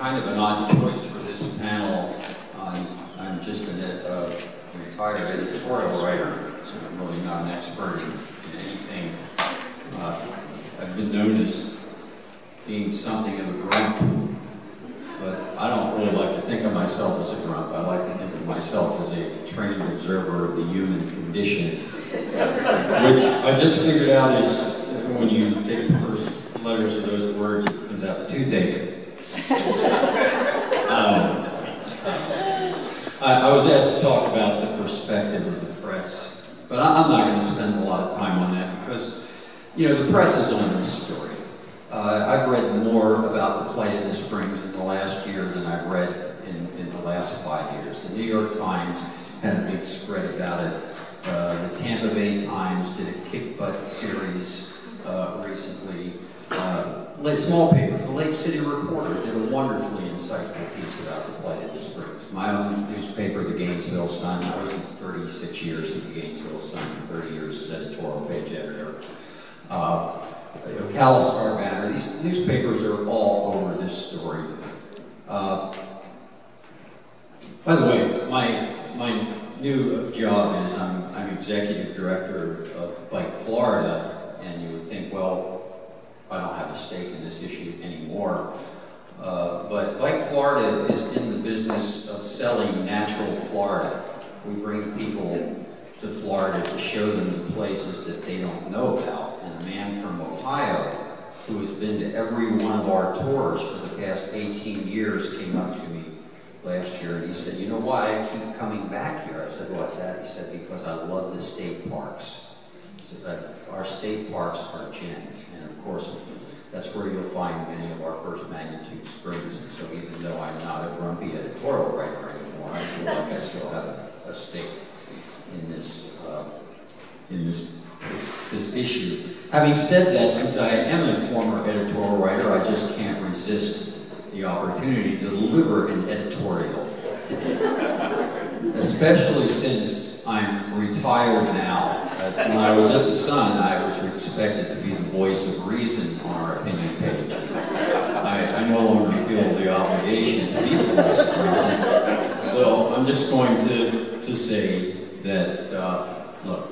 kind of an odd choice for this panel. I'm just a retired editorial writer, so I'm really not an expert in anything. I've been known as being something of a grump, but I don't really like to think of myself as a grump. I like to think of myself as a trained observer of the human condition, which I just figured out is when you take the first letters of those words, it comes out to toothache. I was asked to talk about the perspective of the press, but I'm not going to spend a lot of time on that because, you know, the press is on this story. I've read more about the plight of the Springs in the last year than I've read in the last 5 years. The New York Times had a big spread about it. The Tampa Bay Times did a kick butt series recently. Small papers, the Lake City Reporter did a wonderfully insightful piece about the plight of the Springs. My own newspaper, the Gainesville Sun, I was in 36 years at the Gainesville Sun, 30 years as editorial page editor. Ocala Star Banner, these newspapers are all over this story. By the way, my new job is I'm executive director of Bike Florida, and you would think, well, I don't have a stake in this issue anymore. But Bike Florida is in the business of selling natural Florida. We bring people to Florida to show them the places that they don't know about. And a man from Ohio who has been to every one of our tours for the past 18 years came up to me last year and he said, you know why I keep coming back here? I said, what's that? He said, because I love the state parks. He says, our state parks are gems. And of course, that's where you'll find many of our first magnitude springs. And so even though I'm not a grumpy editorial writer anymore, I feel like I still have a stake in this issue. Having said that, since I am a former editorial writer, I just can't resist the opportunity to deliver an editorial today. Especially since I'm retired now. When I was at the Sun, I was expected to be the voice of reason on our opinion page. I no longer feel the obligation to be the voice of reason. So I'm just going to say that, look,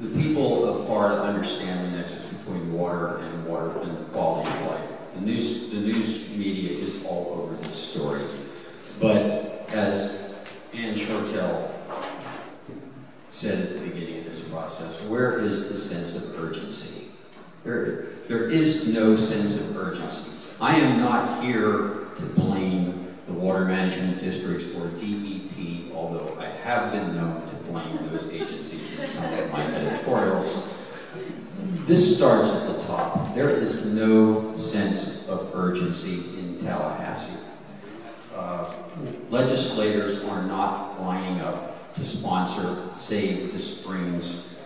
the people of Florida understand the nexus between water and the quality of life. The news media is all over this story. But as Ann Shortell said at the beginning of this process, where is the sense of urgency? There is no sense of urgency. I am not here to blame the water management districts or DEP, although I have been known to blame those agencies in some of my editorials. This starts at the top. There is no sense of urgency in Tallahassee. Legislators are not lining up to sponsor Save the Springs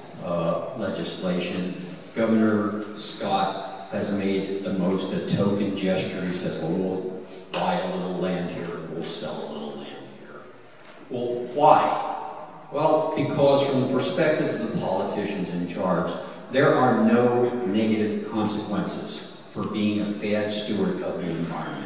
legislation. Governor Scott has made the most a token gesture. He says, well, we'll buy a little land here and we'll sell a little land here. Well, why? Well, because from the perspective of the politicians in charge, there are no negative consequences for being a bad steward of the environment.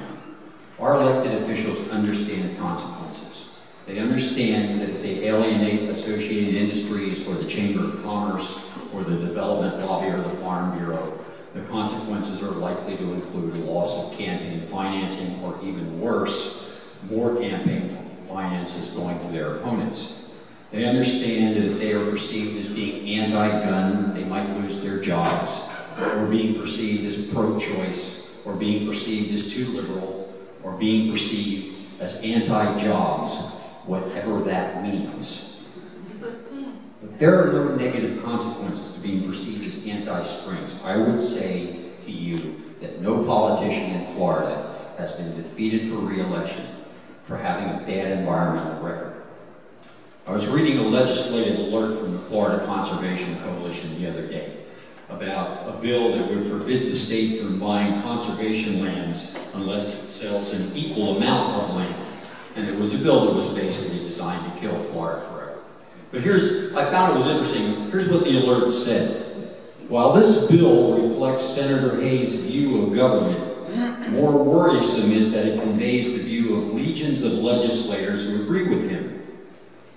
Our elected officials understand the consequences. They understand that if they alienate associated industries or the Chamber of Commerce or the Development Lobby or the Farm Bureau, the consequences are likely to include a loss of campaign financing or even worse, more campaign finances going to their opponents. They understand that if they are perceived as being anti-gun, they might lose their jobs, or being perceived as pro-choice, or being perceived as too liberal, or being perceived as anti-jobs, whatever that means. But there are no negative consequences to being perceived as anti-Springs. I would say to you that no politician in Florida has been defeated for re-election for having a bad environmental record. I was reading a legislative alert from the Florida Conservation Coalition the other day about a bill that would forbid the state from buying conservation lands unless it sells an equal amount of land. And it was a bill that was basically designed to kill Florida forever. But I found it was interesting. Here's what the alert said. While this bill reflects Senator Hayes' view of government, More worrisome is that it conveys the view of legions of legislators who agree with him.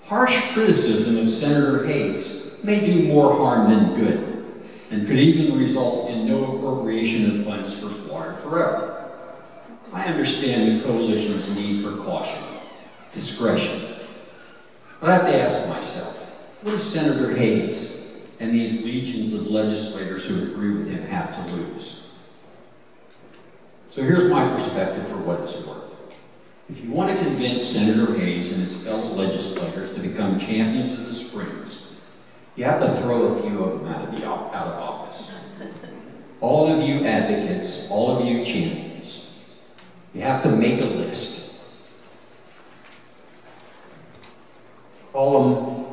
Harsh criticism of Senator Hayes may do more harm than good, and could even result in no appropriation of funds for Florida Forever. I understand the coalition's need for caution, discretion, but I have to ask myself, what does Senator Hayes and these legions of legislators who agree with him have to lose? So here's my perspective for what it's worth. If you want to convince Senator Hayes and his fellow legislators to become champions of the Springs, you have to throw a few of them out of office. All of you advocates, all of you champions, you have to make a list. Call them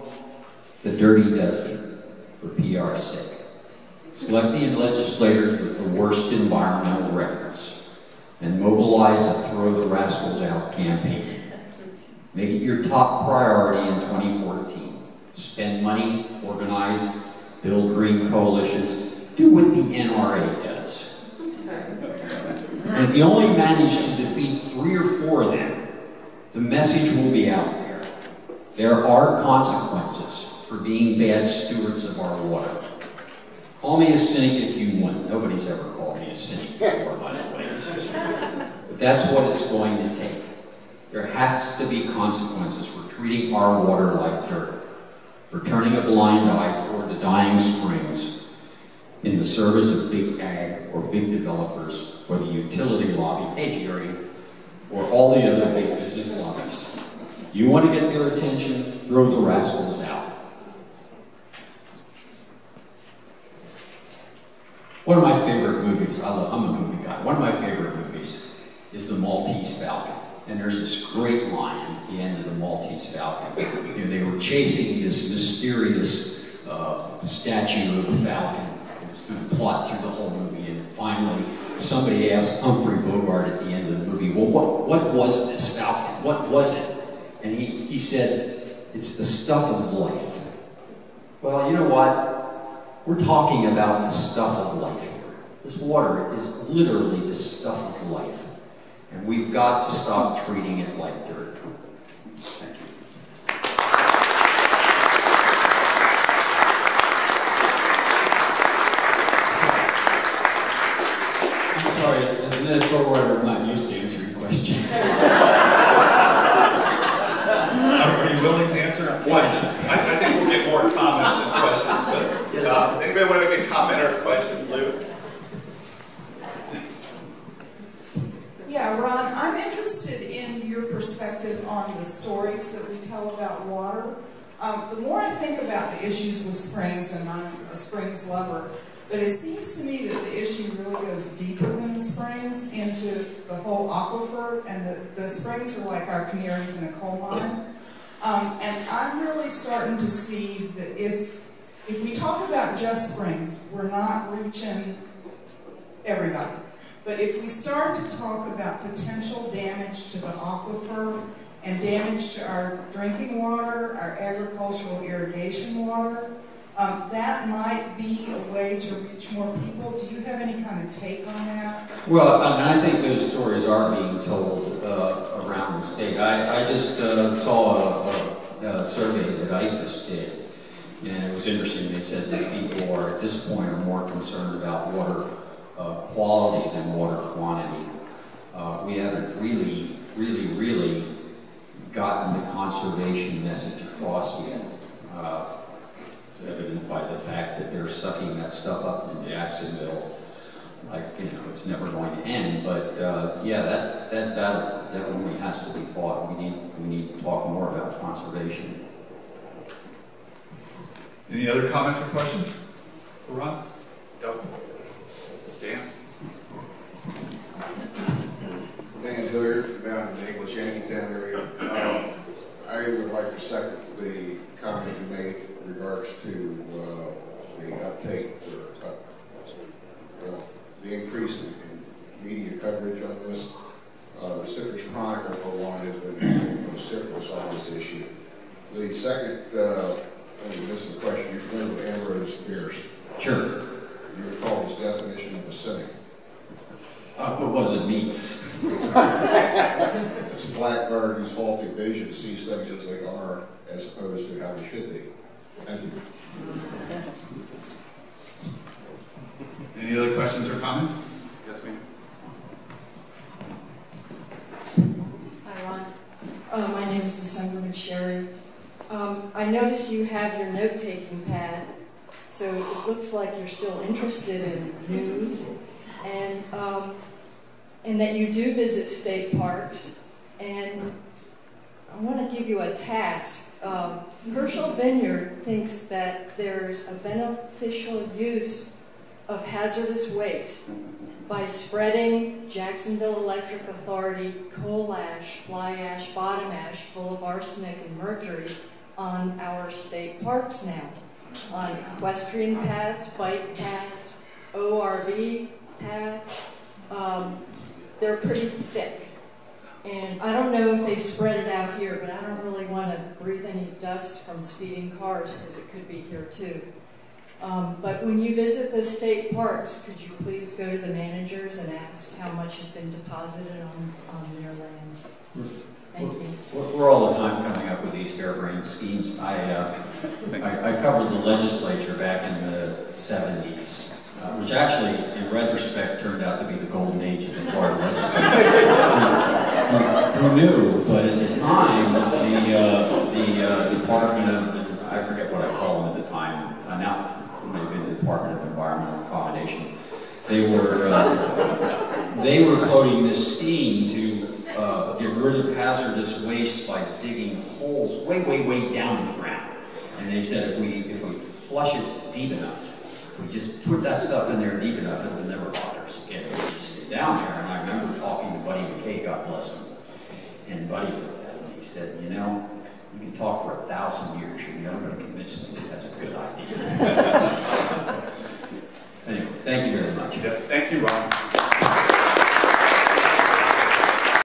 the Dirty Dozen for PR's sake. Select the legislators with the worst environmental records and mobilize a Throw the Rascals Out campaign. Make it your top priority in 2014. Spend money, organize, build green coalitions, do what the NRA does. And if you only manage to defeat 3 or 4 of them, the message will be out there. There are consequences for being bad stewards of our water. Call me a cynic if you want. Nobody's ever called me a cynic before, by the way. But that's what it's going to take. There has to be consequences for treating our water like dirt, for turning a blind eye toward the dying springs in the service of big ag or big developers or the utility lobby, hey Jerry, or all the other big business lobbies. You want to get their attention, throw the rascals out. One of my favorite movies, I'm a movie guy, one of my favorite movies is The Maltese Falcon. And there's this great line at the end of The Maltese Falcon. You know, they were chasing this mysterious statue of the Falcon. It was through the plot through the whole movie, and finally somebody asked Humphrey Bogart at the end of the movie, well, what was this Falcon? What was it? And he said, it's the stuff of life. Well, you know what? We're talking about the stuff of life here. This water is literally the stuff of life. And we've got to stop treating it like dirt. Thank you. I'm sorry, as an editorial writer, I'm not used to answering questions. Are you willing to answer a question? I think we'll get more comments than questions, but anybody want to make a comment or a question, Lou? Yeah, Ron, I'm interested in your perspective on the stories that we tell about water. The more I think about the issues with springs, and I'm a springs lover, but it seems to me that the issue really goes deeper than the springs into the whole aquifer, and the springs are like our canaries in a coal mine. And I'm really starting to see that if we talk about just springs, we're not reaching everybody. But if we start to talk about potential damage to the aquifer and damage to our drinking water, our agricultural irrigation water, that might be a way to reach more people. Do you have any kind of take on that? Well, I mean, I think those stories are being told around the state. I just saw a survey that IFAS did, and it was interesting. They said that people are, at this point, are more concerned about water quality than water quantity. We haven't really gotten the conservation message across yet. It's evident by the fact that they're sucking that stuff up in Jacksonville, like, you know, it's never going to end. But yeah, that battle definitely has to be fought. We need to talk more about conservation. Any other comments or questions for Ron? No. Dan? Dan Hilliard from down in the English Yankeetown area. I would like to second the comment you made in regards to the uptake or the increase in media coverage on this. The Citrus Chronicle, for one, has been vociferous on this issue. The second, and this is a question, you're familiar with Ambrose Bierce? Sure. You recall his definition of a cynic? It wasn't me. It's a blackbird whose faulty vision sees things as they are, as opposed to how they should be. Thank you. Any other questions or comments? Yes, ma'am. Hi, Ron. My name is December McSherry. I notice you have your note-taking pad, so it looks like you're still interested in news, and that you do visit state parks. And I want to give you a task. Herschel Vineyard thinks that there's a beneficial use of hazardous waste by spreading Jacksonville Electric Authority coal ash, fly ash, bottom ash full of arsenic and mercury on our state parks now, on equestrian paths, bike paths, ORV paths. They're pretty thick. And I don't know if they spread it out here, but I don't really want to breathe any dust from speeding cars because it could be here too. But when you visit the state parks, could you please go to the managers and ask how much has been deposited on their lands? Thank you. We're all the time coming up with these harebrained schemes. I covered the legislature back in the 70s, which actually, in retrospect, turned out to be the golden age of the Florida legislature. Who knew? But at the time, the Department of, I forget what I called them at the time, now it may have been the Department of Environmental Accommodation, they were floating this scheme to get rid of hazardous waste by digging holes way, way, way down in the ground. And they said if we flush it deep enough, if we just put that stuff in there deep enough, it will never bother us again. We just stay down there. And I remember talking to Buddy McKay, God bless him. And Buddy looked at me and he said, you know, you can talk for 1,000 years, you're never going to convince me that that's a good idea. Anyway, thank you very much. Yeah, thank you, Ron.